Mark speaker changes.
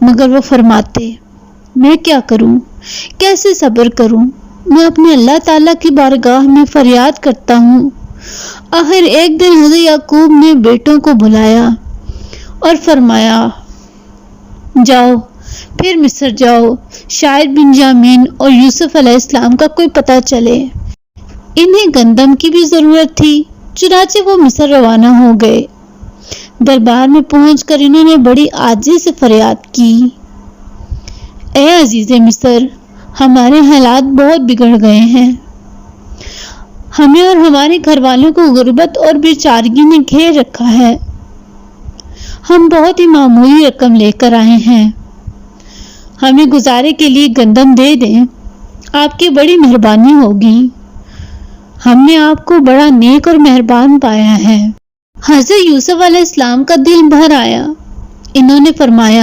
Speaker 1: مگر وہ فرماتے میں کیا کروں، کیسے صبر کروں، میں اپنے اللہ تعالیٰ کی بارگاہ میں فریاد کرتا ہوں۔ آخر ایک دن حضرت یعقوب نے بیٹوں کو بلایا اور فرمایا جاؤ پھر مصر جاؤ، شاید بنیامین اور یوسف علیہ السلام کا کوئی پتہ چلے۔ انہیں گندم کی بھی ضرورت تھی، چنانچہ وہ مصر روانہ ہو گئے۔ دربار میں پہنچ کر انہوں نے بڑی عاجزی سے فریاد کی، اے عزیز مصر، ہمارے حالات بہت بگڑ گئے ہیں، ہمیں اور ہمارے گھر والوں کو غربت اور بیچارگی نے گھیر رکھا ہے، ہم بہت ہی معمولی رقم لے کر آئے ہیں، ہمیں گزارے کے لیے گندم دے دیں، آپ کی بڑی مہربانی ہوگی، ہم نے آپ کو بڑا نیک اور مہربان پایا ہے۔ حضرت یوسف علیہ السلام کا دل بھر آیا، انہوں نے فرمایا